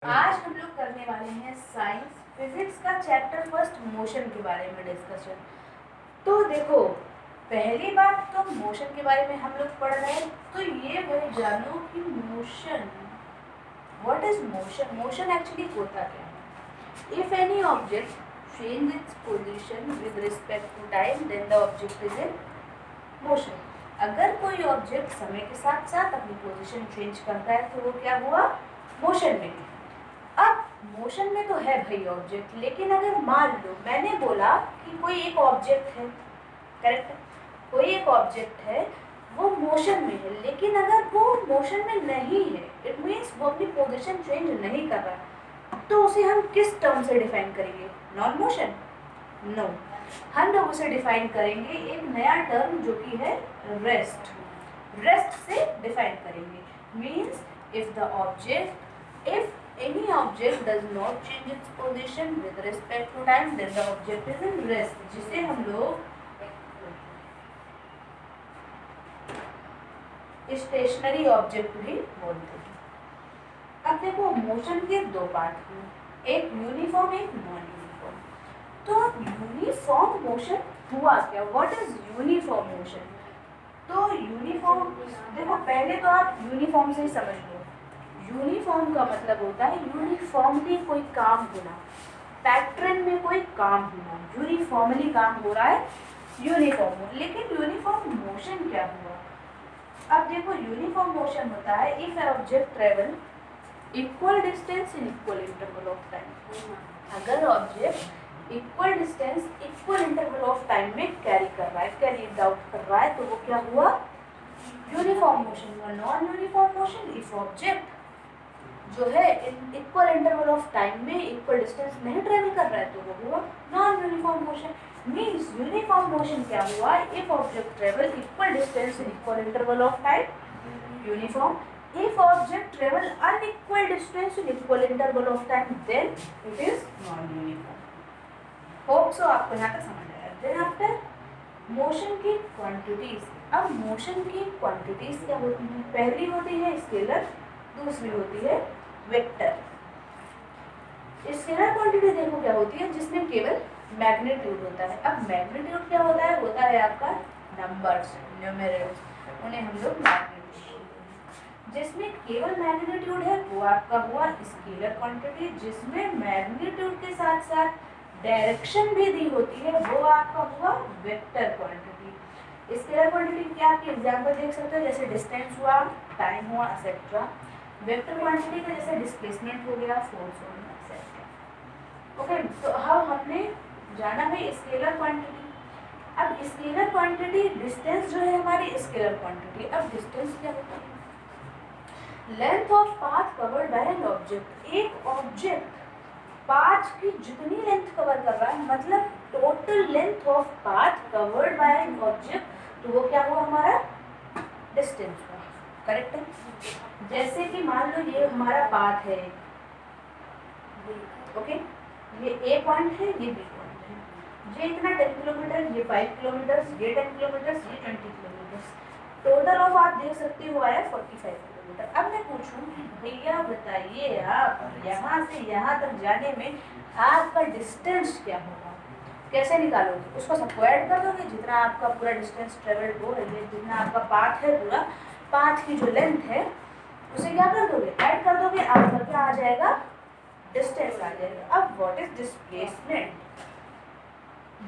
आज हम लोग करने वाले हैं साइंस फिजिक्स का चैप्टर फर्स्ट मोशन के बारे में डिस्कशन। तो देखो, पहली बात तो मोशन के बारे में हम लोग पढ़ रहे हैं, तो ये भाई जानो कि motion, what is motion. Motion actually होता क्या है। If any object change its position with respect to time then the object is in motion. अगर कोई ऑब्जेक्ट समय के साथ साथ अपनी पोजीशन चेंज करता है तो वो क्या हुआ, मोशन में। अब मोशन में तो है भाई ऑब्जेक्ट, लेकिन अगर मान लो मैंने बोला कि कोई एक ऑब्जेक्ट है, करेक्ट, कोई एक ऑब्जेक्ट है वो मोशन में है, लेकिन अगर वो मोशन में नहीं है, इट मीन्स वो अपनी पोजीशन चेंज नहीं कर रहा, तो उसे हम किस टर्म से डिफाइन करेंगे, नॉन मोशन। नो, हम लोग उसे डिफाइन करेंगे एक नया टर्म जो कि है रेस्ट। रेस्ट से डिफाइन करेंगे। Means if the object, if any object does not change its position with respect to time then the object is in rest, जिसे हम लोग स्टेशनरी ऑब्जेक्ट भी बोलते हैं। अब देखो, मोशन के दो पार्ट हैं, एक यूनिफॉर्म एक नॉन यूनिफॉर्म। तो यूनिफॉर्म मोशन हुआ क्या, व्हाट इज यूनिफॉर्म मोशन। तो यूनिफॉर्म, देखो पहले तो आप यूनिफॉर्म से ही समझ लो। यूनिफॉर्म का मतलब होता है यूनिफॉर्मली कोई काम होना, पैटर्न में कोई काम होना, यूनिफॉर्मली काम हो रहा है यूनिफॉर्म। लेकिन यूनिफॉर्म मोशन क्या हुआ। अब देखो, यूनिफॉर्म मोशन होता है if object travel equal distance in equal interval of time. अगर object equal distance equal interval of time में कैरी कर रहा है, कैरी आउट कर रहा है, तो वो क्या हुआ, यूनिफॉर्म मोशन हुआ। Non uniform motion if object जो है इक्वल इंटरवल ऑफ टाइम में इक्वल डिस्टेंस नहीं ट्रेवल कर रहा है, तो वो हुआ non uniform motion. Means uniform motion क्या हुआ, if object travel equal distance in equal interval of time uniform, if object travel unequal distance in equal interval of time then it is non uniform। Hope so आपको यहाँ तक समझ आया। Then after motion की quantities. अब motion की quantities क्या होती हैं, पहली होती है स्केलर, दूसरी होती है वेक्टर। स्केलर क्वांटिटी देखो क्या होती है, जिसमें केवल मैग्नीट्यूड होता है। अब मैग्नीट्यूड क्या होता है आपका नंबर्स, न्यूमेरल्स, उन्हें हम लोग मैग्नीट्यूड। जिसमें केवल मैग्नीट्यूड है वो आपका हुआ स्केलर क्वांटिटी, जिसमें मैग्नीट्यूड के साथ साथ डायरेक्शन भी दी होती है, वो आपका हुआ वेक्टर क्वांटिटी। स्केलर क्वांटिटी क्या, आपके एग्जांपल देख सकते हो, जैसे डिस्टेंस हुआ, टाइम हुआ, एक्सेट्रा। वेक्टर क्वांटिटी का जैसे डिस्प्लेसमेंट हो गया, फोर्स हो गया, एक्सेट्रा। ओके, तो अब हमने जाना है स्केलर क्वांटिटी। अब स्केलर क्वांटिटी, डिस्टेंस जो है हमारी स्केलर क्वांटिटी। अब डिस्टेंस क्या होता है, length of path covered by an object. एक ऑब्जेक्ट पाथ की जितनी लेंथ कवर कर रहा है, मतलब total length of path covered by an object, तो वो क्या हुआ, हमारा डिस्टेंस हुआ, करेक्ट है। जैसे कि मान लो ये हमारा पाथ है, ओके, ये ए पॉइंट है, ये बी पॉइंट है, ये इतना 10 किलोमीटर, ये 5 किलोमीटर, ये 10 किलोमीटर, ये 20 किलोमीटर, टोटल ऑफ आप देख सकते हो आया 45 किलोमीटर। अब मैं पूछूं भैया बताइए, आप यहाँ से यहाँ तक जाने में आपका डिस्टेंस क्या होगा, कैसे निकालोगे, उसको सबको ऐड कर दोगे, जितना आपका पूरा डिस्टेंस ट्रेवल्ड हो रही है, जितना आपका पाथ है, पूरा पाथ की जो लेंथ है उसे क्या कर दोगे, ऐड कर दोगे, आपका क्या आ जाएगा, डिस्टेंस आ जाएगा। अब व्हाट इज डिस्प्लेसमेंट।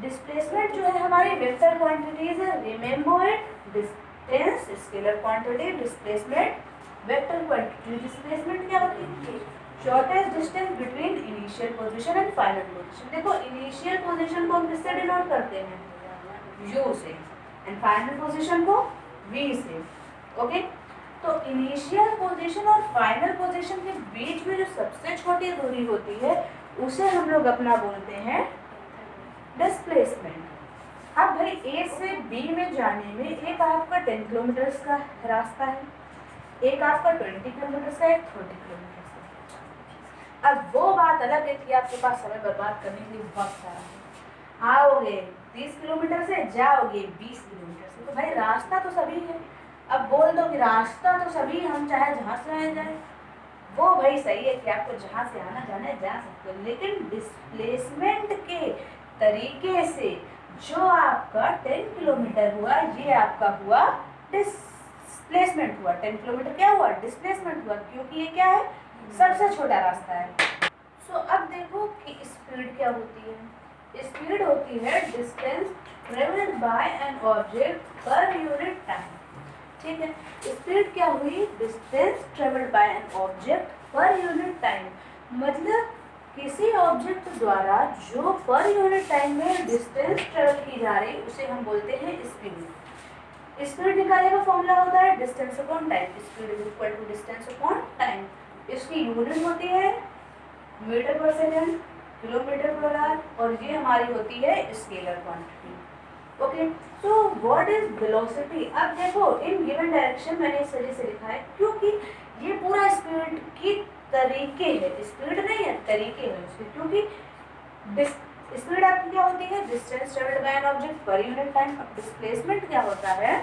डिस्प्लेसमेंट जो है हमारी वेक्टर क्वांटिटीज है, remember it, distance scalar quantity, displacement vector quantity. Displacement क्या होती है, shortest distance between initial position and final position. देखो, इनिशियल पोजीशन को हम किससे डिनोट करते हैं, u से, एंड फाइनल पोजीशन को v से। ओके, तो इनिशियल पोजीशन और फाइनल पोजीशन के बीच में जो सबसे छोटी दूरी होती है उसे हम लोग अपना बोलते हैं डिस्प्लेसमेंट। अब भाई ए से बी में जाने में एक आपका 10 किलोमीटर का रास्ता है, एक आपका 20 किलोमीटर का, एक 30 किलोमीटर का। अब वो बात अलग है कि आपके पास समय बर्बाद करने के लिए बहुत सारा है, आओगे 30 किलोमीटर से, जाओगे 20 किलोमीटर से, तो भाई रास्ता तो सभी है। अब बोल दो कि रास्ता तो सभी, हम चाहे जहाँ से आए जाए, वो भाई सही है कि आपको जहाँ से आना जाना है जा सकते हो, लेकिन डिस्प्लेसमेंट के तरीके से जो आपका 10 किलोमीटर हुआ, ये आपका हुआ डिस्प्लेसमेंट हुआ। 10 किलोमीटर क्या हुआ? डिस्प्लेसमेंट हुआ, क्योंकि ये क्या है? सबसे छोटा रास्ता है। सो अब देखो कि स्पीड क्या होती है। स्पीड होती है distance travelled by an object per unit time. ठीक है, स्पीड क्या हुई? Distance travelled by an object per unit time. मतलब किसी ऑब्जेक्ट द्वारा जो पर यूनिट टाइम में डिस्टेंस ट्रेवल की जा रही उसे हम बोलते हैं स्पीड। स्पीड निकालने का फॉर्मूला होता है distance upon time. Speed is equal to distance upon time. इसकी यूनिट होती है मीटर पर सेकेंड, किलोमीटर पर आवर, और ये हमारी होती है scalar quantity. Okay, so what is velocity? अब देखो इन गिवन डायरेक्शन मैंने इस वजह से लिखा है क्योंकि ये पूरा स्पीड की तरीके है, स्पीड नहीं है, तरीके है उसके। क्योंकि स्पीड आपकी क्या होती है? Distance travelled by an object per unit time. अब डिस्प्लेसमेंट क्या होता है?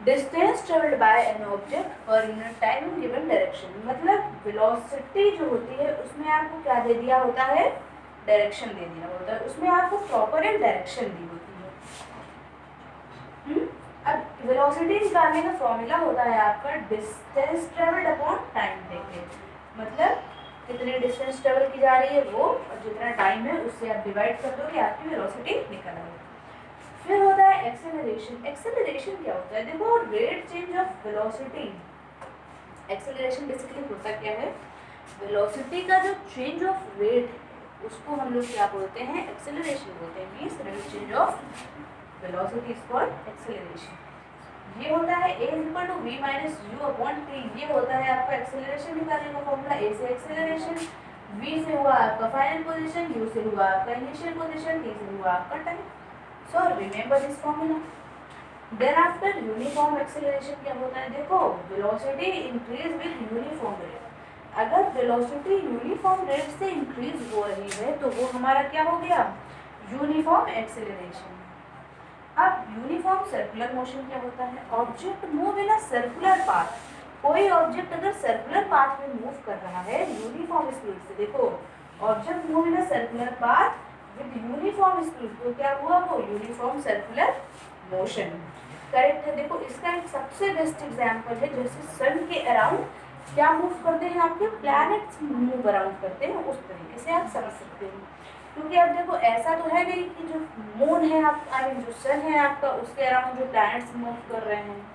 Distance travelled by an object per unit time in given direction. मतलब वेलोसिटी जो होती है उसमें आपको क्या दे दिया होता है? डायरेक्शन दे दिया होता है, उसमें आपको प्रॉपर एक डायरेक्शन दी होती है। अब वेलोसिटी निकालने का फॉर्मूला होता है आपका डिस्टेंस ट्रेवल्ड अपॉन टाइम। देखिए मतलब कितनी डिस्टेंस ट्रेवल की जा रही है वो, और जितना टाइम है उससे आप डिवाइड कर दोगे, आपकी वेलोसिटी निकल आएगी। फिर होता है एक्सेलरेशन। एक्सेलरेशन क्या होता है? देखो rate change of velocity. Acceleration basically होता क्या है? वेलोसिटी का जो चेंज ऑफ रेट है उसको हम लोग क्या बोलते हैं? एक्सेलरेशन बोलते हैं। Means rate change of velocity is called acceleration. ये होता है a equal to v minus u upon t. ये होता है आपका एक्सेलरेशन निकालने का फॉर्मूला। a से एक्सेलरेशन, v से हुआ आपका फाइनल पोजीशन, u से हुआ आपका इनिशियल पोजीशन, t से हुआ आपका time. So remember this formula. Then after uniform acceleration क्या होता है? देखो velocity increase with uniform rate. अगर वेलोसिटी यूनिफॉर्म रेट से इंक्रीज हो रही है तो वो हमारा क्या हो गया? Uniform acceleration. अब यूनिफॉर्म सर्कुलर मोशन क्या होता है? Object move in a circular path. कोई ऑब्जेक्ट अगर सर्कुलर पाथ में मूव कर रहा है यूनिफॉर्म स्पीड से, देखो object move in a circular path with uniform speed, तो क्या हुआ? वो यूनिफॉर्म सर्कुलर मोशन। करेक्ट है। देखो इसका एक सबसे बेस्ट एग्जांपल है, जैसे सन के अराउंड क्या मूव करते हैं? आपके प्लैनेट्स मूव अराउंड करते हैं, उस तरीके से आप समझ सकते हैं। क्योंकि अब देखो ऐसा तो है नहीं कि जो मून है आप, आई मीन जो सन है आपका, उसके अराउंड जो प्लैनेट्स मूव कर रहे हैं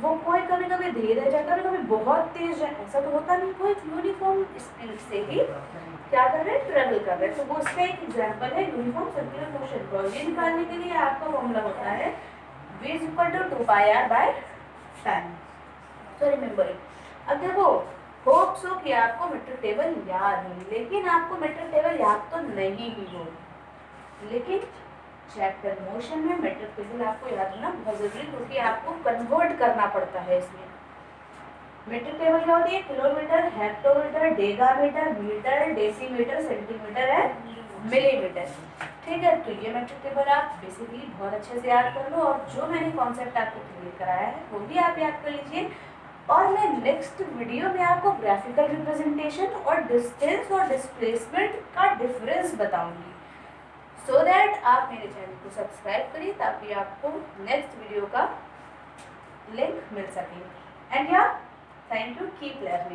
वो कोई कभी कभी धीरे जाए, कभी कभी बहुत तेज जाए, ऐसा तो होता नहीं। कोई यूनिफॉर्म स्पीड से ही क्या कर रहे हैं? ट्रेवल कर रहे हैं। तो वो उसका एक एग्जाम्पल है यूनिफॉर्म सर्कुलर मोशन का। ये निकालने के लिए आपका फॉर्मूला होता है v इज इक्वल टू 2πr/टाइम। So remember it. अब देखो होप सो कि आपको मीटर टेबल याद है, लेकिन आपको मीटर टेबल याद तो नहीं ही हो, लेकिन चैप्टर मोशन में मीटर टेबल आपको याद होना बहुत जरूरी, क्योंकि आपको कन्वर्ट करना पड़ता है इसमें। मीटर टेबल क्या होती है? Kilometre, hectometre, decametre, metre, decimetre, centimetre and millimetre. ठीक है, तो ये मीटर टेबल आप बेसिकली बहुत अच्छे से याद कर लो, और जो मैंने कॉन्सेप्ट आपको क्लियर कराया है वो भी आप याद कर लीजिए। और मैं नेक्स्ट वीडियो में आपको ग्राफिकल रिप्रेजेंटेशन और डिस्टेंस और डिस्प्लेसमेंट का डिफरेंस बताऊंगी, सो दैट आप मेरे चैनल को सब्सक्राइब करिए ताकि आपको नेक्स्ट वीडियो का लिंक मिल सके। एंड या थैंक यू, कीप लर्निंग।